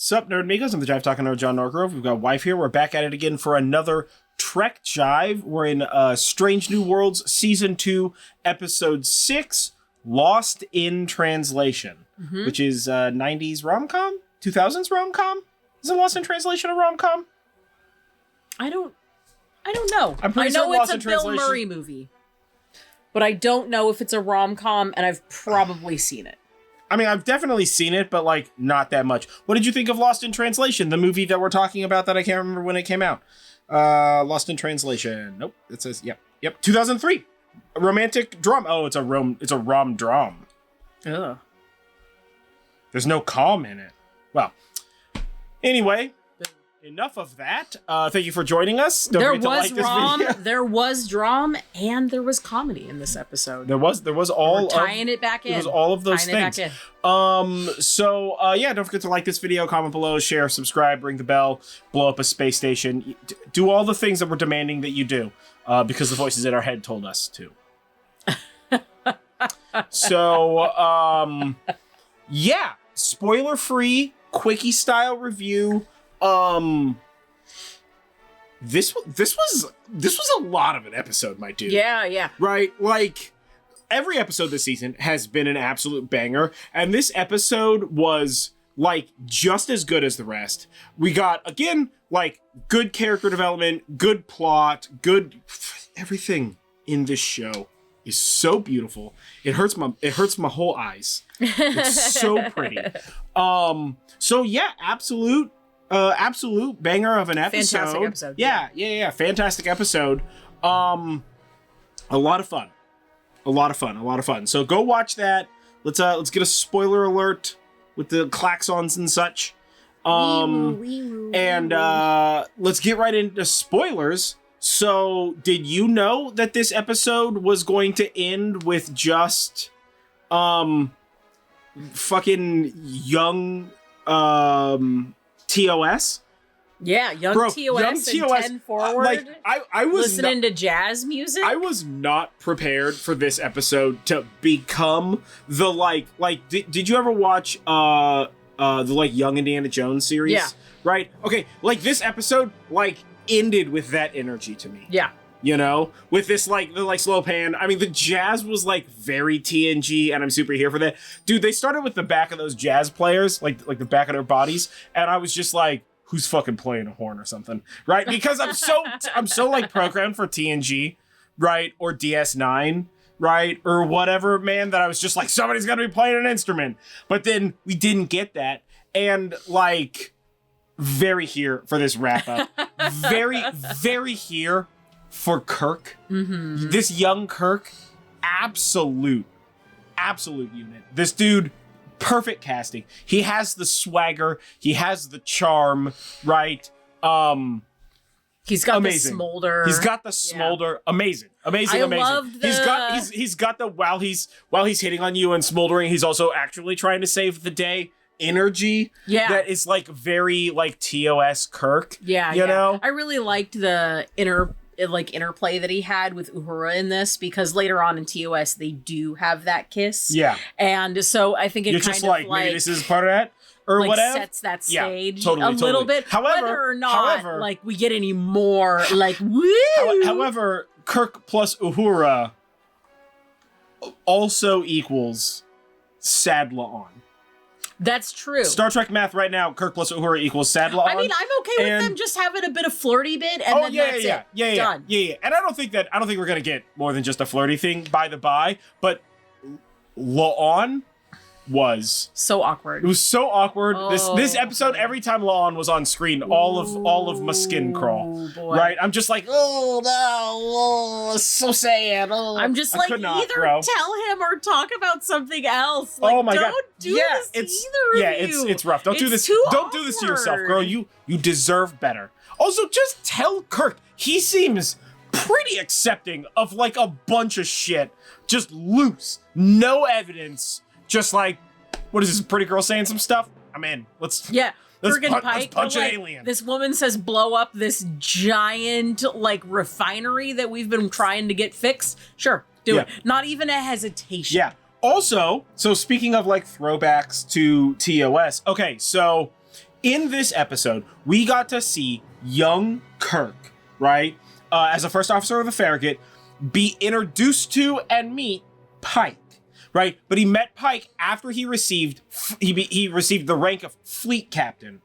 Sup, Nerdmigos? I'm the Jive Talking Nerd, John Norgrove. We've got Wife here. We're back at it again for another Trek Jive. We're in Strange New Worlds Season 2, Episode 6, Lost in Translation, which is 90s rom-com? 2000s rom-com? Isn't Lost in Translation a rom-com? I don't know. I'm pretty sure Lost it's in a Bill Translation. Murray movie. But I don't know if it's a rom-com, and I've probably seen it. I mean, I've definitely seen it, but, like, not that much. What did you think of Lost in Translation, the movie that we're talking about that I can't remember when it came out? Lost in Translation. Nope. It says, yep. 2003. A romantic drum. Oh, it's a rom-drum. Ugh. There's no calm in it. Well, anyway, enough of that. Thank you for joining us. Don't There forget to was like this rom, video. there was drum, and there was comedy in this episode. There was all We're tying it back in. It was all of those tying things. It back in. So don't forget to like this video, comment below, share, subscribe, ring the bell, blow up a space station, do all the things that we're demanding that you do, because the voices in our head told us to. So, spoiler-free, quickie style review. This was a lot of an episode, my dude. Yeah. Right? Like, every episode this season has been an absolute banger, and this episode was, like, just as good as the rest. We got, again, like, good character development, good plot, good... Everything in this show is so beautiful. It hurts my whole eyes. It's so pretty. Absolute banger of an episode. Fantastic episode. Yeah. Fantastic episode. A lot of fun. So go watch that. Let's get a spoiler alert with the klaxons and such. And let's get right into spoilers. So, did you know that this episode was going to end with just fucking young TOS? Yeah, young TOS and 10 forward. Like, I was listening to jazz music. I was not prepared for this episode to become the did you ever watch the Young Indiana Jones series? Yeah. Right? Okay, like this episode ended with that energy to me. Yeah. You know, with this the slow pan. I mean, the jazz was very TNG, and I'm super here for that. Dude, they started with the back of those jazz players, like the back of their bodies, and I was just like, who's fucking playing a horn or something, right? Because I'm so programmed for TNG, right, or DS9, right, or whatever, man, that I was just like, somebody's gonna be playing an instrument. But then we didn't get that, and very here for this wrap up. Very, very here for Kirk. Mm-hmm. This young Kirk, absolute unit. This dude, perfect casting. He has the swagger. He has the charm, right? He's got amazing. the smolder. He's got the smolder. Yeah. Amazing. Loved the... He's got the while he's hitting on you and smoldering, he's also actually trying to save the day energy. Yeah. That is very TOS Kirk. Yeah. You know? I really liked the interplay that he had with Uhura in this, because later on in TOS they do have that kiss. Yeah. And so I think it maybe this is part of that. Or whatever sets that stage totally. little bit. Whether or not we get any more woo. However, Kirk plus Uhura also equals Sadla on. That's true. Star Trek math right now, Kirk plus Uhura equals Sadla on. I mean, I'm okay with them just having a bit of flirty bit, and then that's it. Done. Yeah. And I don't think we're gonna get more than just a flirty thing by the by, but La'an was so awkward. It was so awkward. This episode, every time La'an was on screen, all of my skin crawl. Boy. Right? I'm just like, oh no, so sad. Oh, I'm just either tell him or talk about something else. Oh my god, don't do this to either of you. It's rough. Don't do this to yourself, girl. You deserve better. Also, just tell Kirk. He seems pretty accepting of a bunch of shit, just loose, no evidence. Just what is this, pretty girl saying some stuff? I'm in. Let's punch an alien. This woman says blow up this giant refinery that we've been trying to get fixed. Sure, do it. Not even a hesitation. Yeah. Also, so speaking of throwbacks to TOS, okay, so in this episode, we got to see young Kirk, right, as a first officer of the Farragut, be introduced to and meet Pike, right? But he met Pike after he received the rank of fleet captain,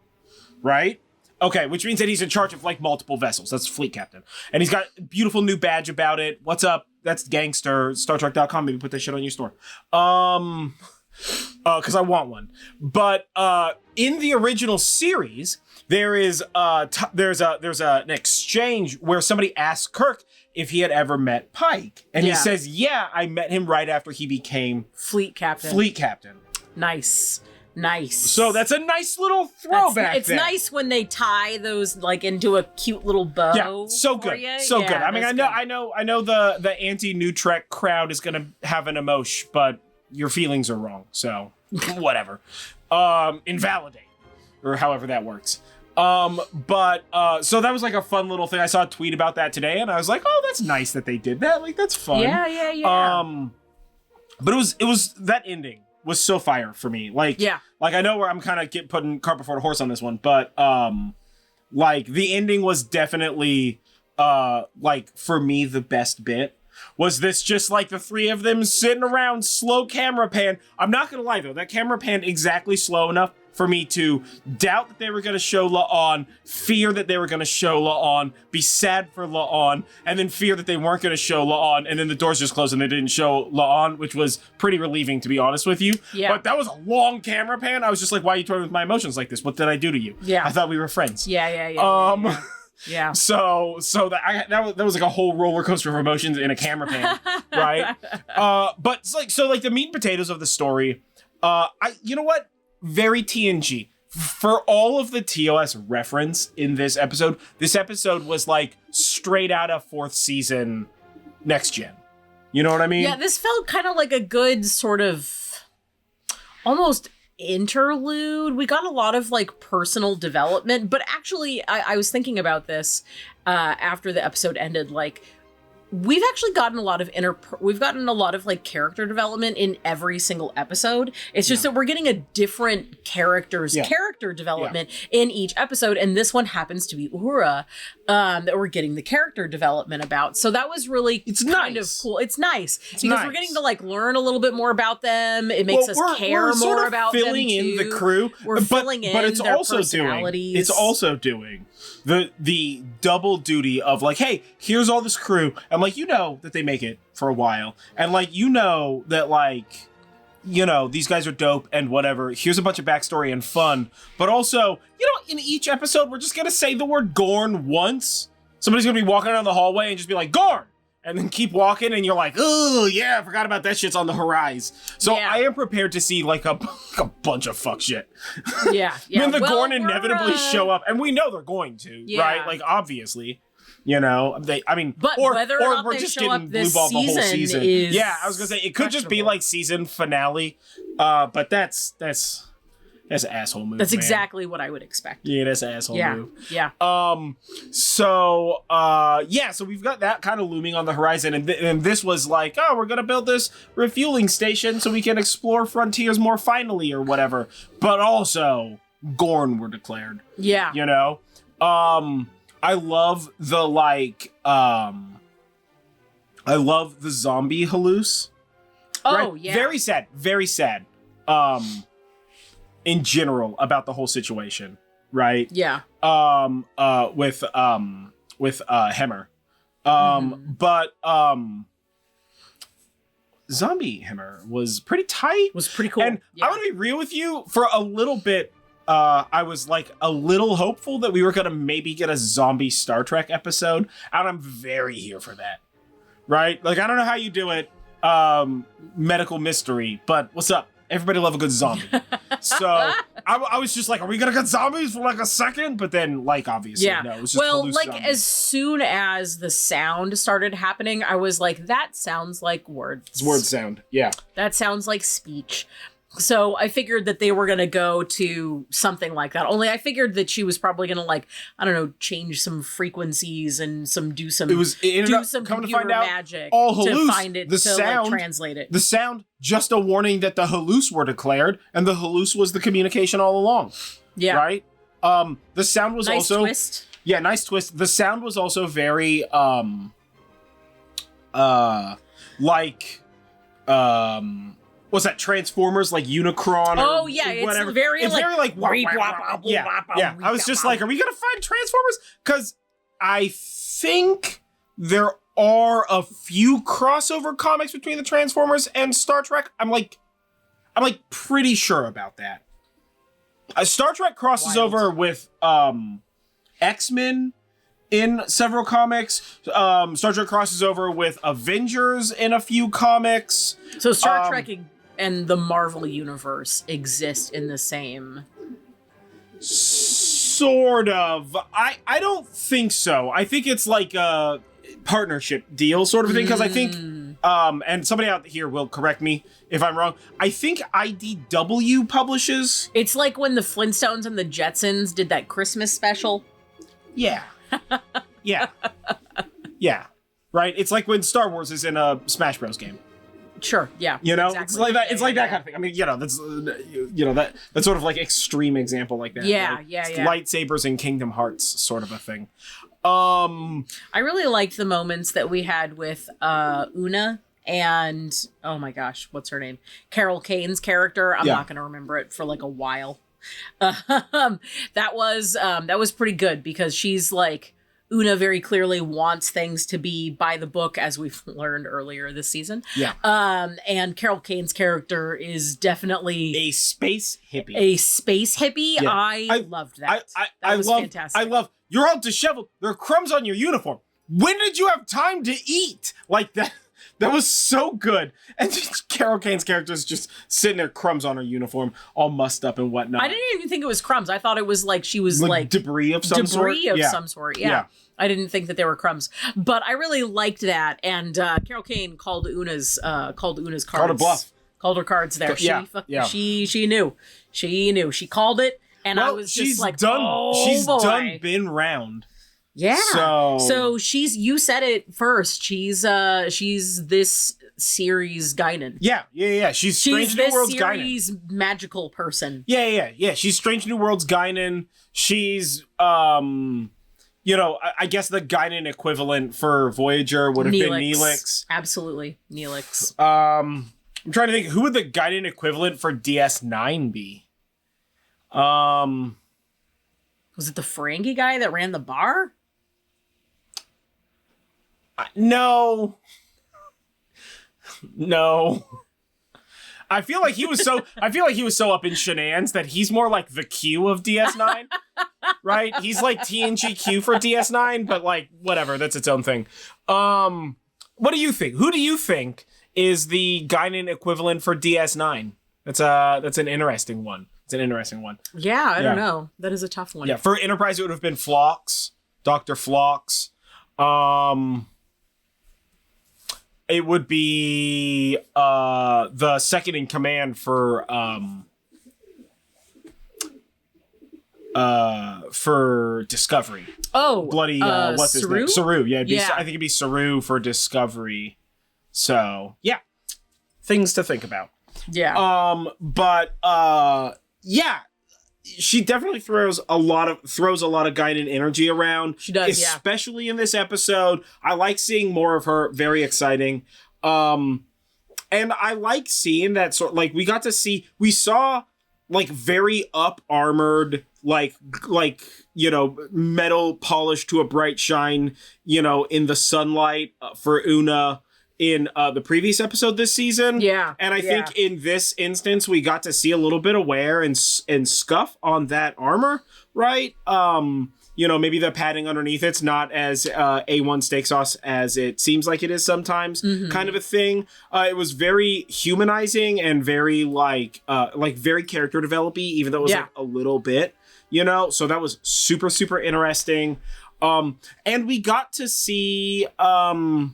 right? Okay, which means that he's in charge of like multiple vessels. That's fleet captain. And he's got a beautiful new badge about it. What's up? That's gangster. StarTrek.com. Maybe put that shit on your store. Because I want one. But in the original series, there's an exchange where somebody asks Kirk if he had ever met Pike, and he says, "Yeah, I met him right after he became fleet captain." Nice. So that's a nice little throwback. It's nice when they tie those like into a cute little bow. Yeah, so good, so good. I mean, I know the anti-New Trek crowd is gonna have an emotion, but your feelings are wrong. So whatever. Invalidate, or however that works. So that was like a fun little thing. I saw a tweet about that today, and I was like, oh, that's nice that they did that. Like, that's fun. Yeah. But it was that ending was so fire for me. Like I know where I'm kind of putting cart before the horse on this one, but like the ending was definitely like for me the best bit. Was this just like the three of them sitting around, slow camera pan? I'm not gonna lie though, that camera pan exactly slow enough for me to doubt that they were gonna show La'an, fear that they were gonna show La'an, be sad for La'an, and then fear that they weren't gonna show La'an, and then the doors just closed and they didn't show La'an, which was pretty relieving, to be honest with you. Yeah. But that was a long camera pan. I was just like, why are you toying with my emotions like this? What did I do to you? Yeah. I thought we were friends. Yeah. So that was like a whole roller coaster of emotions in a camera pan, right? But it's like, so like the meat and potatoes of the story, you know what? Very TNG. For all of the TOS reference in this episode was like straight out of 4th season Next Gen. You know what I mean? Yeah, this felt kind of like a good sort of almost interlude. We got a lot of like personal development, but actually I was thinking about this after the episode ended, like we've actually gotten a lot of like character development in every single episode. It's just that we're getting a different character development in each episode, and this one happens to be Uhura that we're getting the character development about. So that was really kind of cool. It's nice because we're getting to like learn a little bit more about them. It makes us care more about them too. We're filling in the crew. We're filling in their personalities. It's also doing the double duty of like, hey, here's all this crew. And like, you know that they make it for a while. And like, you know that like, you know, these guys are dope and whatever. Here's a bunch of backstory and fun. But also, you know, in each episode, we're just going to say the word Gorn once. Somebody's going to be walking down the hallway and just be like, Gorn! And then keep walking and you're like, oh, yeah, I forgot about that shit's on the horizon. So I am prepared to see like a bunch of fuck shit. Yeah. When the Gorn inevitably show up, and we know they're going to, right? Like, obviously. You know, but whether or not we're just getting blue ball the whole season. Yeah, I was gonna say it could just be like season finale, but that's an asshole move. That's exactly what I would expect. Yeah, that's an asshole move. Yeah. So we've got that kind of looming on the horizon, and this was like, oh, we're gonna build this refueling station so we can explore frontiers more finally or whatever. But also, Gorn were declared. Yeah. You know, I love the zombie halluce. Oh, right? Yeah. Very sad. In general about the whole situation, right? Yeah. With Hemmer. But zombie Hemmer was pretty tight. Was pretty cool. And I want to be real with you, for a little bit, I was like a little hopeful that we were gonna maybe get a zombie Star Trek episode, and I'm very here for that. Right? Like, I don't know how you do it, medical mystery, but what's up? Everybody love a good zombie. So I was just like, are we gonna get zombies for like a second? But then, like, obviously, no. It was just like zombies. As soon as the sound started happening, I was like, that sounds like words. It's word sound, yeah. That sounds like speech. So I figured that they were going to go to something like that. Only I figured that she was probably going to, like, I don't know, change some frequencies and do some computer magic all halluce, to find it, like, translate it. The sound, just a warning that the halluce were declared, and the halluce was the communication all along. Yeah. Right? The sound was nice also twist. Yeah, nice twist. The sound was also very what's that, Transformers, like Unicron or whatever. It's very it's like, very like yeah. I was just like, are we gonna find Transformers? Because I think there are a few crossover comics between the Transformers and Star Trek. I'm like pretty sure about that. Star Trek crosses over with X-Men in several comics. Star Trek crosses over with Avengers in a few comics. So Star Trek and the Marvel Universe exist in the same... Sort of. I don't think so. I think it's like a partnership deal sort of thing, because I think, and somebody out here will correct me if I'm wrong, I think IDW publishes... It's like when the Flintstones and the Jetsons did that Christmas special. Yeah. Yeah. Yeah. Right? It's like when Star Wars is in a Smash Bros. Game. Sure, yeah. You know? Exactly. It's like that. It's like that kind of thing. I mean, that's that's sort of like extreme example like that. Yeah, right? yeah. Lightsabers in Kingdom Hearts sort of a thing. I really liked the moments that we had with Una and, oh my gosh, what's her name? Carol Kane's character. I'm not going to remember it for like a while. That was pretty good, because she's like, Una very clearly wants things to be by the book, as we've learned earlier this season. Yeah. And Carol Kane's character is definitely a space hippie. Yeah. I loved that. That was fantastic. You're all disheveled. There are crumbs on your uniform. When did you have time to eat? Like that. That was so good. And just Carol Kane's character is just sitting there, crumbs on her uniform, all mussed up and whatnot. I didn't even think it was crumbs. I thought it was like she was like debris of some sort. Some sort. Yeah. I didn't think that they were crumbs, but I really liked that. And Carol Kane called Una's cards. Called her bluff. Called her cards there. Yeah. She knew. She knew. She called it, and I was just like, she's done been round. Yeah. So she's, you said it first. She's this series Guinan. Yeah. She's Strange New Worlds Guinan. She's this series magical person. Yeah. She's Strange New Worlds Guinan. She's I guess the Guinan equivalent for Voyager would have been Neelix. Absolutely. Neelix. I'm trying to think, who would the Guinan equivalent for DS9 be? Was it the Ferengi guy that ran the bar? No. I feel like he was so up in shenanigans that he's more like the Q of DS9. Right? He's like TNG Q for DS9, but like whatever, that's its own thing. What do you think? Who do you think is the Guinan equivalent for DS9? That's an interesting one. It's an interesting one. Yeah, I don't know. That is a tough one. Yeah, for Enterprise it would have been Phlox, Dr. Phlox. It would be the second in command for Discovery. Oh, bloody what's his name? Saru. Yeah, I think it'd be Saru for Discovery. So yeah, things to think about. Yeah. Yeah, she definitely throws a lot of Guinan energy around. She does, especially in this episode. I like seeing more of her. Very exciting. And I like seeing that sort. Like we saw like very up armored, like metal polished to a bright shine, in the sunlight for Una in the previous episode this season. Yeah. And I think in this instance, we got to see a little bit of wear and scuff on that armor, right? Maybe the padding underneath it's not as A1 steak sauce as it seems like it is sometimes, kind of a thing. It was very humanizing and very very character developing, even though it was like a little bit, so that was super, super interesting. And we got to see Carol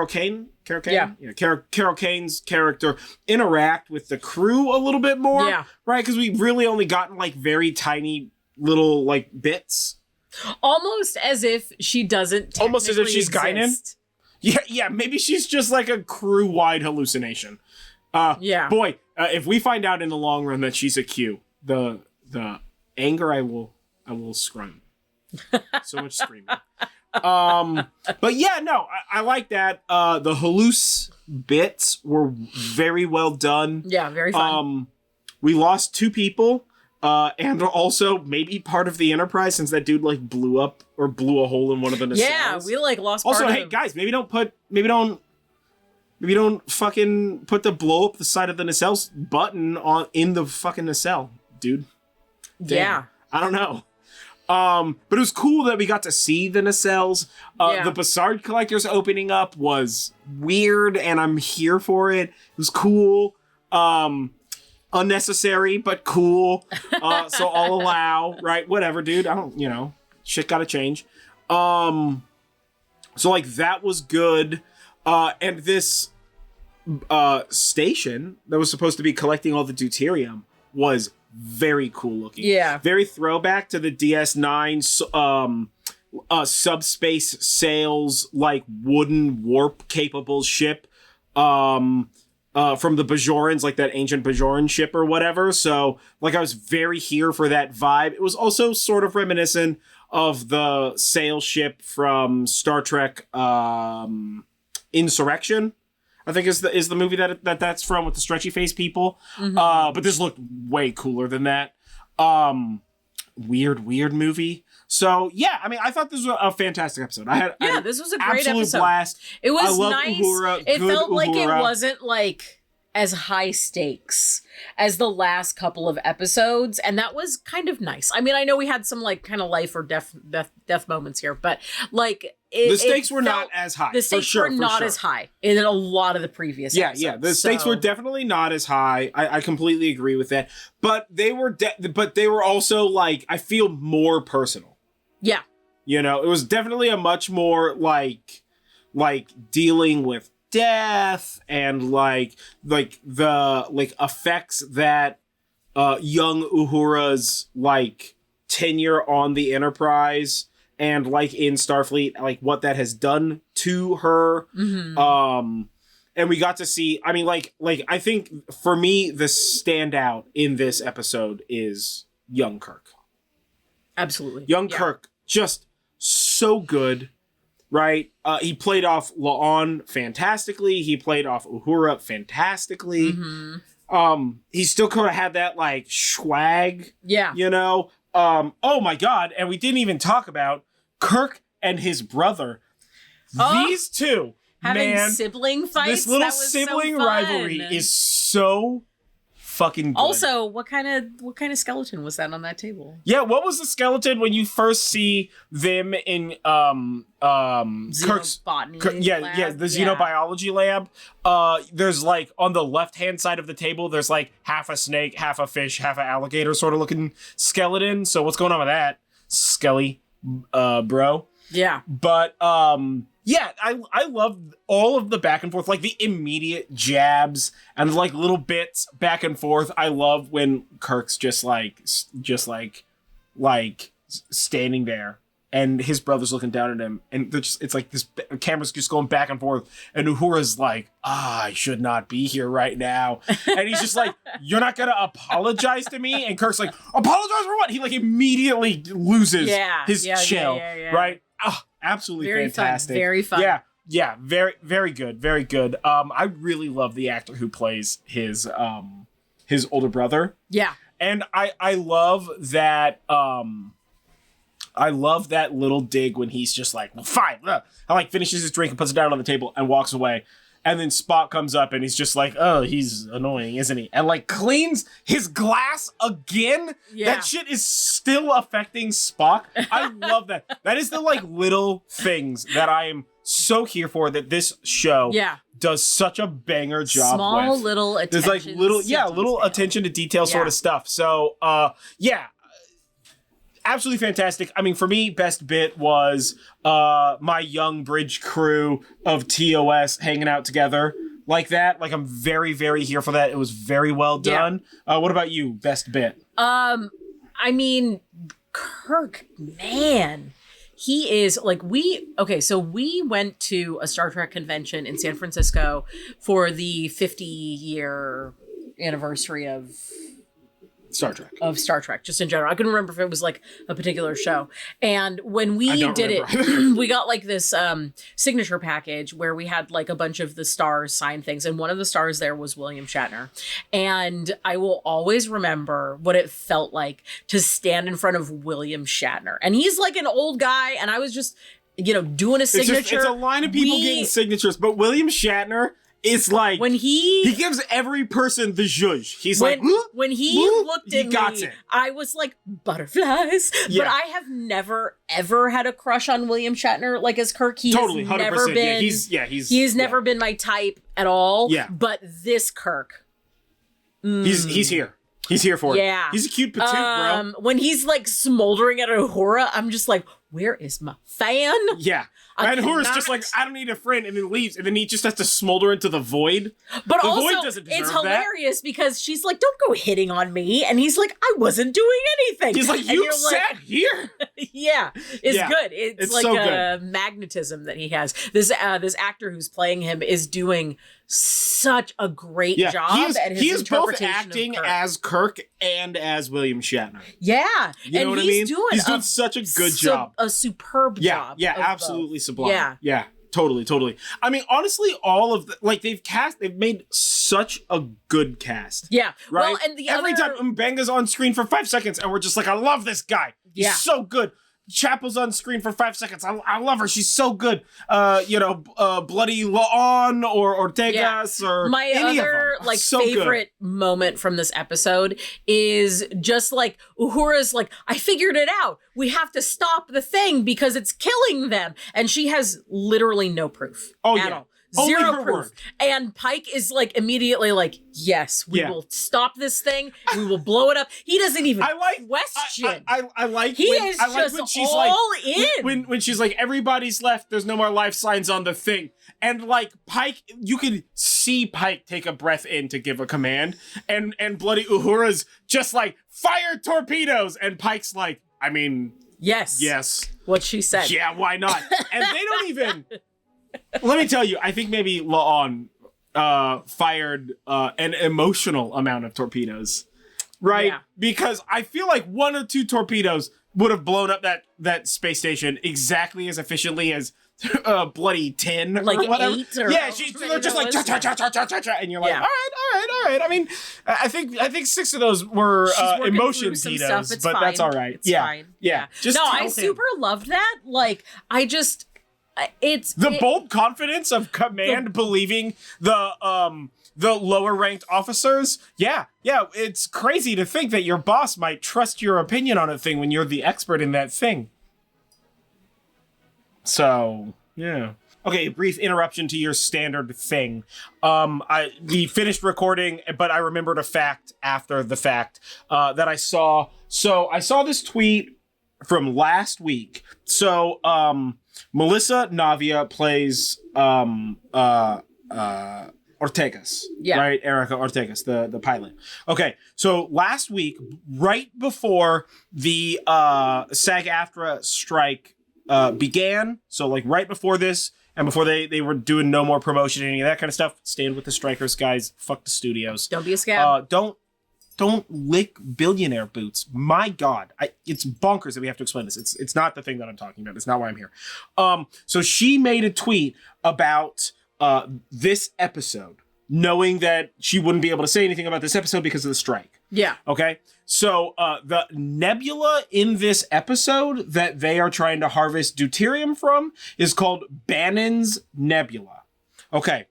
Kane. Carol Kane's character interact with the crew a little bit more, right? Because we've really only gotten like very tiny little like bits. Almost as if she doesn't. Almost as if she's exist. Guinan. Yeah. Maybe she's just like a crew-wide hallucination. Boy, if we find out in the long run that she's a Q, the anger I will scream. So much screaming. But yeah, no, I like that. The halluc bits were very well done. Yeah, very fun. We lost 2 people, and also maybe part of the Enterprise, since that dude like blew up or blew a hole in one of the nacelles. Yeah, we like lost also, part of hey guys, maybe don't fucking put the blow up the side of the nacelles button in the fucking nacelle, dude. Damn. Yeah. I don't know. But it was cool that we got to see the nacelles. The Bassard Collectors opening up was weird, and I'm here for it. It was cool. Unnecessary, but cool. So I'll allow, right? Whatever, dude. I don't, shit gotta change. So like that was good. And this station that was supposed to be collecting all the deuterium was very cool looking. Yeah. Very throwback to the DS9 subspace sails, like wooden warp capable ship from the Bajorans, like that ancient Bajoran ship or whatever. So like I was very here for that vibe. It was also sort of reminiscent of the sail ship from Star Trek Insurrection, I think is the movie that's from, with the stretchy face people. Mm-hmm. But this looked way cooler than that. Weird movie. So yeah, I mean, I thought this was a fantastic episode. This was a great episode. Blast. It was nice. Uhura, it felt like it Uhura. wasn't like as high stakes as the last couple of episodes, and that was kind of nice. I mean, I know we had some like kind of life or death moments here, but like the stakes were not as high. The stakes were not as high in a lot of the previous episodes. Yeah, the stakes were definitely not as high. I completely agree with that. But they were also like, I feel more personal. Yeah. It was definitely a much more like dealing with death and like the effects that young Uhura's like tenure on the Enterprise and like in Starfleet, like what that has done to her. Mm-hmm. And we got to see, I mean, like I think for me the standout in this episode is young Kirk. Absolutely. Young Kirk, just so good. Right? He played off La'an fantastically. He played off Uhura fantastically. Mm-hmm. He still kind of had that like swag. Yeah. Oh my God. And we didn't even talk about Kirk and his brother. These two having sibling fights. This little sibling rivalry is so fucking good. Also, what kind of skeleton was that on that table? Yeah, what was the skeleton when you first see them in Kirk's lab? The xenobiology lab? There's like on the left-hand side of the table, there's like half a snake, half a fish, half an alligator sort of looking skeleton. So what's going on with that, Skelly, bro? Yeah. But yeah, I love all of the back and forth, like the immediate jabs and like little bits back and forth. I love when Kirk's just like standing there and his brother's looking down at him, and it's like this camera's just going back and forth, and Uhura's like, I should not be here right now, and he's just like, you're not gonna apologize to me, and Kirk's like, apologize for what? He like immediately loses his chill, right? Absolutely very fantastic. Fun, very fun. Yeah, very, very good, very good. I really love the actor who plays his older brother. Yeah, and I love that. I love that little dig when he's just like, well, fine. I like finishes his drink and puts it down on the table and walks away. And then Spock comes up and he's just like, oh, he's annoying, isn't he? And like cleans his glass again. Yeah. That shit is still affecting Spock. I love that. That is the like little things that I am so here for, that this show does such a banger job Small with. Little attention. There's like little attention to detail sort of stuff. So absolutely fantastic. I mean, for me, best bit was my young bridge crew of TOS hanging out together like that. Like, I'm very, very here for that. It was very well done. What about you? Best bit? I mean, Kirk, man, he is like, so we went to a Star Trek convention in San Francisco for the 50-year anniversary of Star Trek, just in general. I couldn't remember if it was like a particular show. And when we did it, we got like this signature package where we had like a bunch of the stars sign things. And one of the stars there was William Shatner. And I will always remember what it felt like to stand in front of William Shatner. And he's like an old guy. And I was just, doing a signature. It's a line of people getting signatures. But William Shatner... It's like when he gives every person the zhuzh. He's when he looked at me, I was like butterflies. Yeah. But I have never ever had a crush on William Shatner like as Kirk. He totally, has never 100%. been. He's never been my type at all. Yeah. But this Kirk, he's here. He's here for it. Yeah. He's a cute petite, bro. When he's like smoldering at Uhura, I'm just like, where is my fan? Yeah. And Uhura's just like, I don't need a friend, and then leaves, and then he just has to smolder into the void. But the also, void doesn't deserve it's hilarious because she's like, don't go hitting on me. And he's like, I wasn't doing anything. He's like, you sat here. Yeah. It's good. It's like so a magnetism that he has. This actor who's playing him is doing such a great job at his he is both interpretation acting of Kirk. as Kirk and as William Shatner. Yeah. You know what I mean? He's doing such a good job. A superb job. Yeah, absolutely sublime. Yeah. Yeah. Totally. I mean, honestly, all of they've made such a good cast. Yeah. Right? Well, and every time Mbenga's on screen for 5 seconds and we're just like, I love this guy. He's so good. Chapel's on screen for 5 seconds. I love her. She's so good. Bloody Laon or Ortegas or my any other of them. So favorite moment from this episode is just like Uhura's like, I figured it out. We have to stop the thing because it's killing them, and she has literally no proof at all. Zero Only her proof. word. And Pike is like immediately like, yes, we will stop this thing. We will blow it up. He doesn't even question. I like he when, is I like just when she's all like, in. When she's like, everybody's left, there's no more life signs on the thing. And like Pike, you could see Pike take a breath in to give a command. And bloody Uhura's just like, fire torpedoes. And Pike's like, I mean, yes. What she said. Yeah, why not? And they don't even... Let me tell you, I think maybe Laon fired an emotional amount of torpedoes, right? Yeah. Because I feel like 1 or 2 torpedoes would have blown up that space station exactly as efficiently as bloody 10 like or whatever. 8 or they're just like cha-cha-cha-cha-cha-cha, and you're like, all right. I mean, I think 6 of those were emotion torpedoes, but that's all right. It's fine. Yeah. Just I super loved that. Like, it's the bold confidence of command believing the lower ranked officers. Yeah, it's crazy to think that your boss might trust your opinion on a thing when you're the expert in that thing. So, yeah. Okay, brief interruption to your standard thing. We finished recording, but I remembered a fact after the fact that I saw. So I saw this tweet from last week. So, Melissa Navia plays Ortegas, right? Erica Ortegas, the pilot. Okay, so last week, right before the SAG-AFTRA strike began, so like right before this, and before they were doing no more promotion and any of that kind of stuff, stand with the strikers, guys. Fuck the studios. Don't be a scab. Don't lick billionaire boots. My God, it's bonkers that we have to explain this. It's not the thing that I'm talking about. It's not why I'm here. So she made a tweet about this episode, knowing that she wouldn't be able to say anything about this episode because of the strike. Yeah. Okay. So the nebula in this episode that they are trying to harvest deuterium from is called Bannon's Nebula. Okay.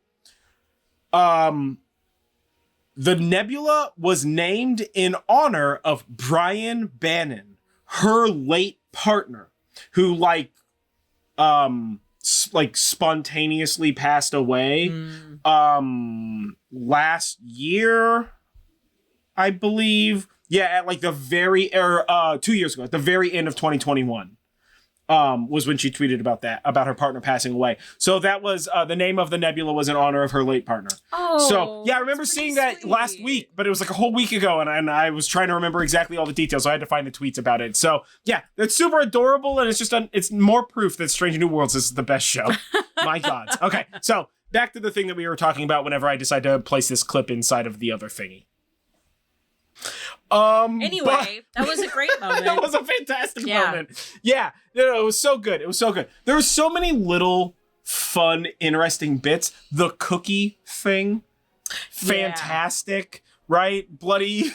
The nebula was named in honor of Brian Bannon, her late partner, who spontaneously passed away last year, I believe. Yeah, at like the 2 years ago, at the very end of 2021. Was when she tweeted about her partner passing away. So that was the name of the nebula was in honor of her late partner. Oh, so yeah, I remember seeing that last week, but it was like a whole week ago, and I was trying to remember exactly all the details, so I had to find the tweets about it. So yeah, it's super adorable, and it's more proof that Strange New Worlds is the best show. My God. Okay, so back to the thing that we were talking about whenever I decided to place this clip inside of the other thingy. Anyway, that was a great moment. That was a fantastic moment. Yeah, no, it was so good. It was so good. There were so many little fun, interesting bits. The cookie thing, fantastic, right? Bloody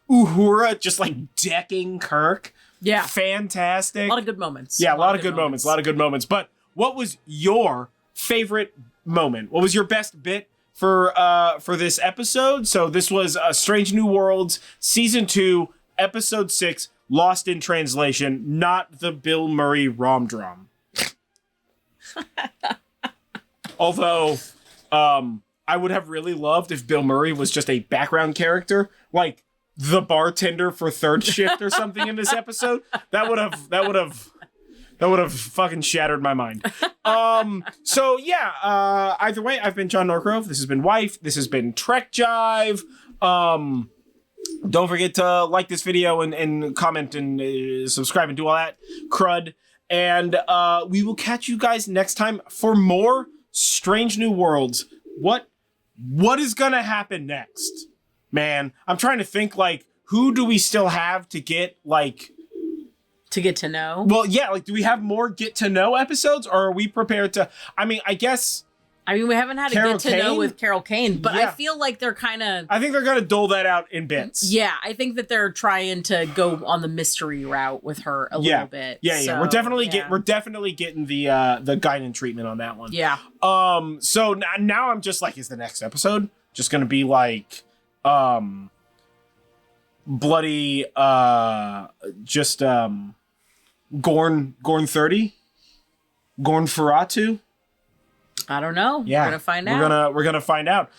Uhura just like decking Kirk. Yeah. Fantastic. A lot of good moments. Yeah, a lot of good moments. A lot of good moments. But what was your favorite moment? What was your best bit for this episode? So this was Strange New Worlds Season 2, Episode 6, Lost in Translation, not the Bill Murray rom-drom. Although, I would have really loved if Bill Murray was just a background character, like the bartender for Third Shift or something in this episode. That would have fucking shattered my mind. So yeah, either way, I've been John Norgrove. This has been Wife. This has been Trek Jive. Don't forget to like this video and comment and subscribe and do all that crud. And we will catch you guys next time for more Strange New Worlds. What is gonna happen next? Man, I'm trying to think, like, who do we still have to get, like... To get to know? Well, yeah, like, do we have more get to know episodes, or are we prepared to... I mean, I guess... I mean, we haven't had a get to know with Carol Kane, but I feel like they're kind of... I think they're going to dole that out in bits. Yeah, I think that they're trying to go on the mystery route with her a little bit. Yeah, so, we're definitely getting the Guinan treatment on that one. Yeah. So now I'm just like, is the next episode just going to be like... bloody just Gorn 30, Gorn Ferratu. I don't know. Yeah, we're gonna find out. We're gonna find out.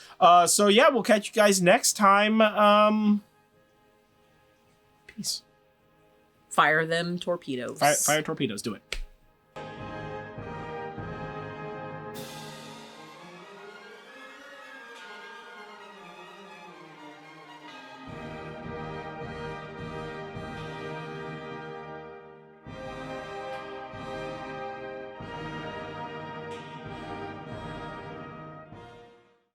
So yeah, we'll catch you guys next time. Peace. Fire them torpedoes. Fire torpedoes. Do it.